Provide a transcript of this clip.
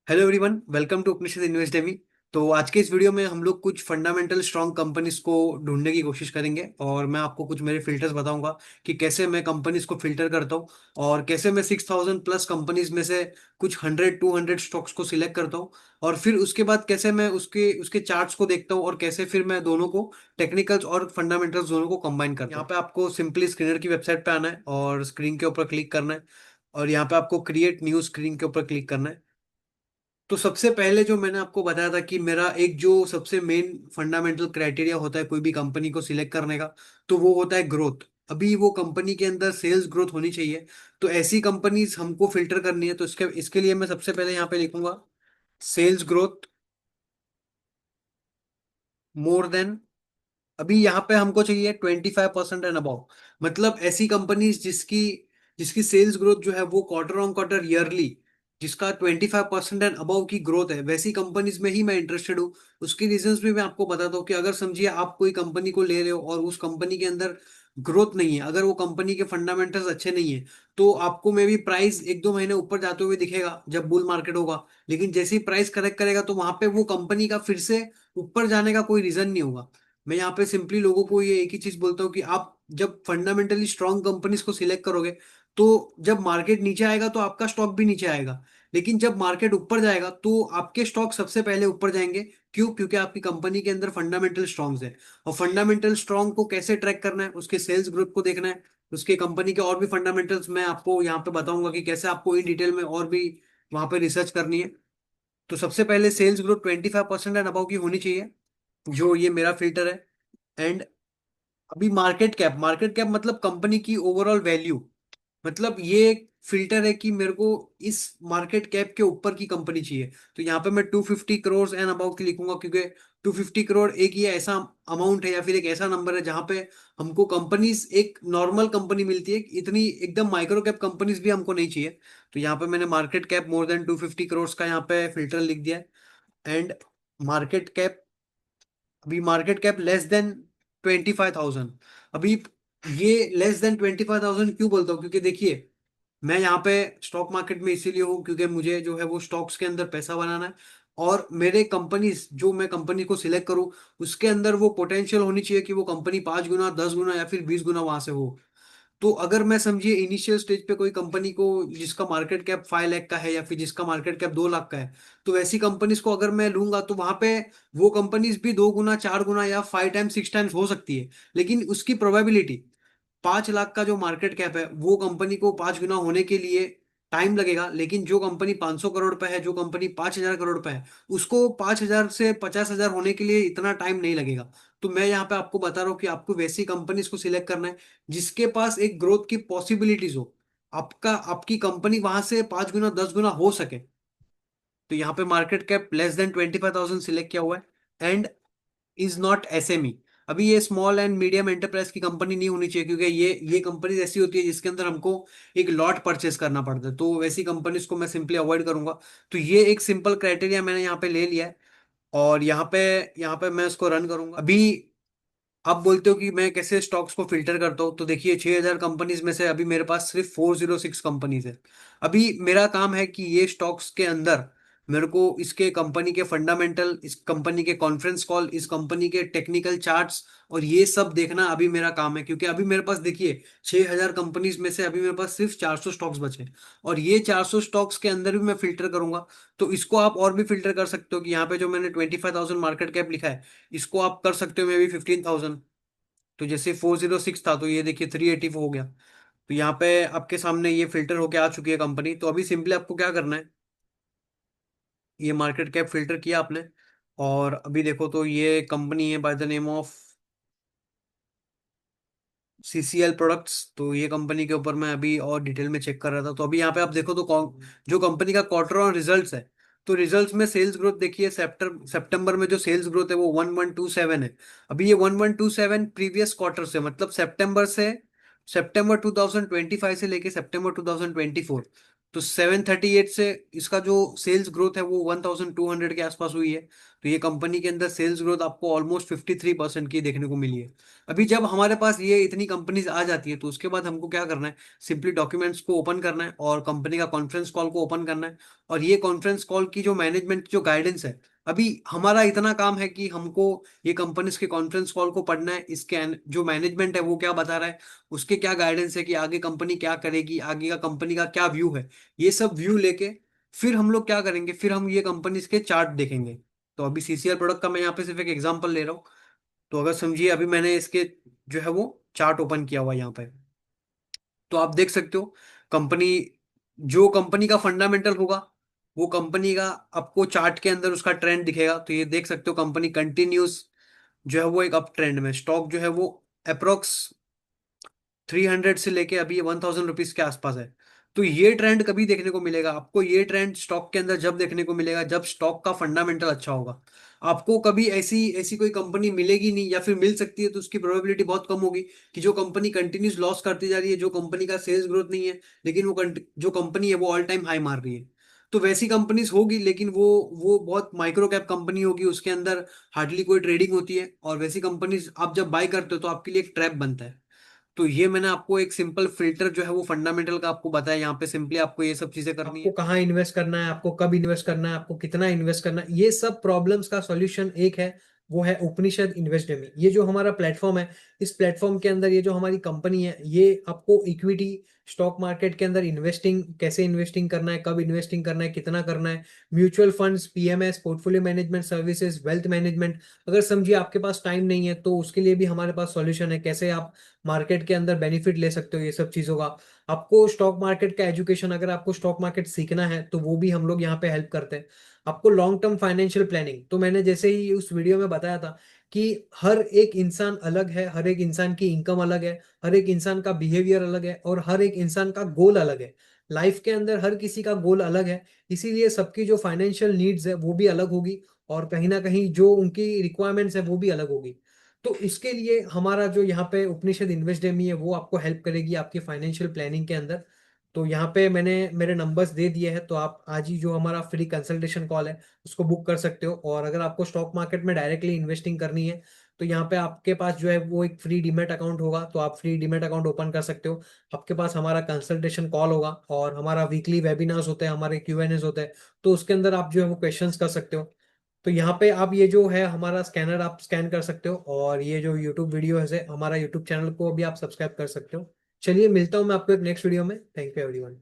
Hello everyone, welcome to Upanishad invest डेमी। तो आज के इस वीडियो में हम लोग कुछ फंडामेंटल स्ट्रॉन्ग कंपनीज को ढूंढने की कोशिश करेंगे और मैं आपको कुछ मेरे फिल्टर्स बताऊंगा कि कैसे मैं कंपनीज को फिल्टर करता हूँ और कैसे मैं 6000 प्लस कंपनीज में से कुछ 100 200 स्टॉक्स को सिलेक्ट करता हूँ और फिर उसके बाद कैसे मैं उसके उसके चार्ट्स को देखता हूँ और कैसे फिर मैं दोनों को टेक्निकल्स और फंडामेंटल्स दोनों को कंबाइन करता हूँ। यहाँ पे आपको सिंपली स्क्रीनर की वेबसाइट पे आना है और स्क्रीन के ऊपर क्लिक करना है और यहाँ पे आपको क्रिएट न्यू स्क्रीन के ऊपर क्लिक करना है। तो सबसे पहले जो मैंने आपको बताया था कि मेरा एक जो सबसे मेन फंडामेंटल क्राइटेरिया होता है कोई भी कंपनी को सिलेक्ट करने का, तो वो होता है ग्रोथ। अभी वो कंपनी के अंदर सेल्स ग्रोथ होनी चाहिए। तो ऐसी कंपनीज हमको फिल्टर करनी है, तो इसके इसके लिए मैं सबसे पहले यहाँ पे लिखूंगा सेल्स ग्रोथ मोर देन। अभी यहाँ पे हमको चाहिए 25% एंड अबव। मतलब ऐसी कंपनीज जिसकी जिसकी सेल्स ग्रोथ जो है वो क्वार्टर ऑन क्वार्टर ईयरली जिसका 25% एंड अबव की ग्रोथ है, वैसी कंपनीज में ही मैं इंटरेस्टेड हूँ। उसकी रीजंस भी मैं आपको बताता हूँ कि अगर समझिए आप कोई कंपनी को ले रहे हो और उस कंपनी के अंदर ग्रोथ नहीं है, अगर वो कंपनी के फंडामेंटल्स अच्छे नहीं है, तो आपको मे भी प्राइस एक दो महीने ऊपर जाते हुए दिखेगा जब बुल मार्केट होगा। लेकिन जैसे ही प्राइस करेक्ट करेगा तो वहां पे वो कंपनी का फिर से ऊपर जाने का कोई रीजन नहीं होगा। मैं यहाँ पे सिंपली लोगों को ये एक ही चीज बोलता हूँ कि आप जब फंडामेंटली स्ट्रांग कंपनीज को सिलेक्ट करोगे, तो जब मार्केट नीचे आएगा तो आपका स्टॉक भी नीचे आएगा। लेकिन जब मार्केट ऊपर जाएगा तो आपके स्टॉक सबसे पहले ऊपर जाएंगे। क्यों? क्योंकि आपकी कंपनी के अंदर फंडामेंटल स्ट्रॉन्ग है। और फंडामेंटल स्ट्रॉन्ग को कैसे ट्रैक करना है, उसके सेल्स ग्रोथ को देखना है। उसके कंपनी के और भी फंडामेंटल्स मैं आपको यहाँ पे बताऊंगा कि कैसे आपको इन डिटेल में और भी वहां पे रिसर्च करनी है। तो सबसे पहले सेल्स ग्रोथ 25% एंड अबव की होनी चाहिए, जो ये मेरा फिल्टर है। एंड अभी मार्केट कैप मतलब कंपनी की ओवरऑल वैल्यू। मतलब ये एक फिल्टर है कि मेरे को इस मार्केट कैप के ऊपर की कंपनी चाहिए। तो यहाँ पे मैं 250 करोड़ एंड अबाउ की लिखूंगा, क्योंकि 250 करोड़ एक ये ऐसा अमाउंट है या फिर एक ऐसा नंबर है जहाँ पे हमको कंपनीज एक नॉर्मल कंपनी मिलती है, इतनी एकदम माइक्रो कैप कंपनीज भी हमको नहीं चाहिए। तो यहाँ पे मैंने market cap more than 250 crore का यहाँ पे फिल्टर लिख दिया है। एंड मार्केट कैप, अभी मार्केट कैप लेस देन 25,000। अभी ये लेस देन 25,000 क्यों बोलता हूँ? क्योंकि देखिए, मैं यहाँ पे स्टॉक मार्केट में इसीलिए हूँ क्योंकि मुझे जो है वो स्टॉक्स के अंदर पैसा बनाना है। और मेरे कंपनीज जो मैं कंपनी को सिलेक्ट करूँ, उसके अंदर वो पोटेंशियल होनी चाहिए कि वो कंपनी 5 गुना 10 गुना या फिर 20 गुना वहां से हो। तो अगर मैं समझिए इनिशियल स्टेज पे कोई कंपनी को जिसका मार्केट कैप 5 लाख का है या फिर जिसका मार्केट कैप 2 लाख का है, तो वैसी कंपनीज को अगर मैं लूंगा तो वहां पे वो कंपनीज भी 2 गुना 4 गुना या 5 टाइम्स 6 टाइम्स हो सकती है। लेकिन उसकी प्रोबेबिलिटी, 5 लाख का जो मार्केट कैप है वो कंपनी को 5 गुना होने के लिए टाइम लगेगा। लेकिन जो कंपनी 500 करोड़ पे है, जो कंपनी 5,000 करोड़ पे है, उसको 5,000 से 50,000 होने के लिए इतना टाइम नहीं लगेगा। तो मैं यहाँ पे आपको बता रहा हूँ कि आपको वैसी कंपनीज को सिलेक्ट करना है जिसके पास एक ग्रोथ की पॉसिबिलिटीज हो। आपकी कंपनी वहां से 5 गुना 10 गुना हो सके। तो यहाँ पे market cap less than 25,000 select किया हुआ है। And is not SME. अभी ये स्मॉल एंड मीडियम एंटरप्राइज की कंपनी नहीं होनी चाहिए, क्योंकि ये कंपनी ऐसी होती है जिसके अंदर हमको एक लॉट परचेस करना पड़ता है, तो वैसी कंपनीज को मैं सिंपली अवॉइड करूंगा। तो ये एक सिंपल क्राइटेरिया मैंने यहाँ पे ले लिया है और यहाँ पे मैं उसको रन करूंगा। अभी आप बोलते हो कि मैं कैसे स्टॉक्स को फिल्टर करता हूँ, तो देखिए 6,000 कंपनीज में से अभी मेरे पास सिर्फ 406 कंपनीज है। अभी मेरा काम है कि ये स्टॉक्स के अंदर मेरे को इसके कंपनी के फंडामेंटल, इस कंपनी के कॉन्फ्रेंस कॉल, इस कंपनी के टेक्निकल चार्ट्स और ये सब देखना अभी मेरा काम है। क्योंकि अभी मेरे पास देखिए 6,000 कंपनीज में से अभी मेरे पास सिर्फ 400 स्टॉक्स बचे हैं और ये 400 स्टॉक्स के अंदर भी मैं फिल्टर करूंगा। तो इसको आप और भी फिल्टर कर सकते हो कि यहाँ पे जो मैंने 25,000 मार्केट कैप लिखा है, इसको आप कर सकते हो मे बी 15,000। तो जैसे 406 था तो ये देखिए 384 हो गया। तो यहाँ पे आपके सामने ये फिल्टर होके आ चुकी है कंपनी। तो अभी सिंपली आपको क्या करना है, ये मार्केट कैप फिल्टर किया आपने और अभी देखो तो ये कंपनी है by the name of CCL products. तो ये कंपनी के ऊपर मैं अभी और डिटेल में चेक कर रहा था। तो अभी यहाँ पे आप देखो तो जो कंपनी का क्वार्टर ऑन रिजल्ट्स है, तो रिजल्ट्स में सेल्स ग्रोथ देखिए सितंबर में जो सेल्स ग्रोथ है वो 1127 है। अभी ये 1127 प्रीवियस क्वार्टर से, मतलब सितंबर 2025 से लेके सितंबर 2024, तो 738 से इसका जो सेल्स ग्रोथ है वो 1200 के आसपास हुई है। तो ये कंपनी के अंदर सेल्स ग्रोथ आपको ऑलमोस्ट 53% की देखने को मिली है। अभी जब हमारे पास ये इतनी कंपनीज आ जाती है तो उसके बाद हमको क्या करना है, सिंपली डॉक्यूमेंट्स को ओपन करना है और कंपनी का कॉन्फ्रेंस कॉल को ओपन करना है। और ये कॉन्फ्रेंस कॉल की जो मैनेजमेंट की जो गाइडेंस है, अभी हमारा इतना काम है कि हमको ये कंपनीज के कॉन्फ्रेंस कॉल को पढ़ना है, इसके जो मैनेजमेंट है वो क्या बता रहा है, उसके क्या गाइडेंस है कि आगे कंपनी क्या करेगी, आगे का कंपनी का क्या व्यू है, ये सब व्यू लेके फिर हम लोग क्या करेंगे, फिर हम ये कंपनीज के चार्ट देखेंगे। तो अभी सीसीआर प्रोडक्ट का मैं यहाँ पे सिर्फ एक एग्जांपल ले रहा हूँ। तो अगर समझिए अभी मैंने इसके जो है वो चार्ट ओपन किया हुआ है यहाँ पे, तो आप देख सकते हो कंपनी, जो कंपनी का फंडामेंटल होगा वो कंपनी का आपको चार्ट के अंदर उसका ट्रेंड दिखेगा। तो ये देख सकते हो कंपनी कंटिन्यूस जो है वो एक अप ट्रेंड में, स्टॉक जो है वो अप्रोक्स 300 से लेके अभी 1000 रुपीज के आसपास है। तो ये ट्रेंड कभी देखने को मिलेगा आपको, ये ट्रेंड स्टॉक के अंदर जब देखने को मिलेगा जब स्टॉक का फंडामेंटल अच्छा होगा। आपको कभी ऐसी ऐसी कोई कंपनी मिलेगी नहीं, या फिर मिल सकती है तो उसकी प्रोबेबिलिटी बहुत कम होगी कि जो कंपनी कंटिन्यूस लॉस करती जा रही है, जो कंपनी का सेल्स ग्रोथ नहीं है, लेकिन जो कंपनी है वो ऑल टाइम हाई मार रही है। तो वैसी कंपनीज होगी, लेकिन वो बहुत माइक्रो कैप कंपनी होगी, उसके अंदर हार्डली कोई ट्रेडिंग होती है, और वैसी कंपनीज आप जब बाय करते हो तो आपके लिए एक ट्रैप बनता है। तो ये मैंने आपको एक सिंपल फिल्टर जो है वो फंडामेंटल का आपको बताया, यहाँ पे सिंपली आपको ये सब चीजें करनी है। आपको कहाँ इन्वेस्ट करना है, आपको कब इन्वेस्ट करना है, आपको कितना इन्वेस्ट करना है, ये सब प्रॉब्लम्स का सॉल्यूशन एक है, वो है उपनिषद इन्वेस्ट डेमी। ये जो हमारा प्लेटफॉर्म है, इस प्लेटफॉर्म के अंदर ये जो हमारी कंपनी है, ये आपको इक्विटी स्टॉक मार्केट के अंदर इन्वेस्टिंग, कैसे इन्वेस्टिंग करना है, कब इन्वेस्टिंग करना है, कितना करना है, mutual funds, PMS, portfolio management services, wealth management. अगर समझिए आपके पास टाइम नहीं है तो उसके लिए भी हमारे पास सॉल्यूशन है, कैसे आप मार्केट के अंदर बेनिफिट ले सकते हो ये सब चीजों का। आपको स्टॉक मार्केट का एजुकेशन, अगर आपको स्टॉक मार्केट सीखना है तो वो भी हम लोग यहाँ पे हेल्प करते हैं। आपको लॉन्ग टर्म फाइनेंशियल प्लानिंग, तो मैंने जैसे ही उस वीडियो में बताया था कि हर एक इंसान अलग है, हर एक इंसान की इनकम अलग है, हर एक इंसान का बिहेवियर अलग है, और हर एक इंसान का गोल अलग है। लाइफ के अंदर हर किसी का गोल अलग है, इसीलिए सबकी जो फाइनेंशियल नीड्स है वो भी अलग होगी, और कहीं ना कहीं जो उनकी रिक्वायरमेंट्स है वो भी अलग होगी। तो इसके लिए हमारा जो यहाँ पे उपनिषद इन्वेस्ट डेमी है वो आपको हेल्प करेगी आपकी फाइनेंशियल प्लानिंग के अंदर। तो यहाँ पे मैंने मेरे नंबर्स दे दिए हैं, तो आप आज ही जो हमारा फ्री कंसल्टेशन कॉल है उसको बुक कर सकते हो। और अगर आपको स्टॉक मार्केट में डायरेक्टली इन्वेस्टिंग करनी है तो यहाँ पे आपके पास जो है वो एक फ्री डीमेट अकाउंट होगा, तो आप फ्री डीमेट अकाउंट ओपन कर सकते हो। आपके पास हमारा कंसल्टेशन कॉल होगा, और हमारा वीकली वेबिनार्स होते हैं, हमारे क्यूएनएस होते हैं, तो उसके अंदर आप जो है वो क्वेश्चंस कर सकते हो। तो यहाँ पे आप ये जो है हमारा स्कैनर आप स्कैन कर सकते हो, और ये जो यूट्यूब वीडियो है हमारा यूट्यूब चैनल को भी आप सब्सक्राइब कर सकते हो। चलिए मिलता हूँ मैं आपको एक नेक्स्ट वीडियो में। Thank you everyone.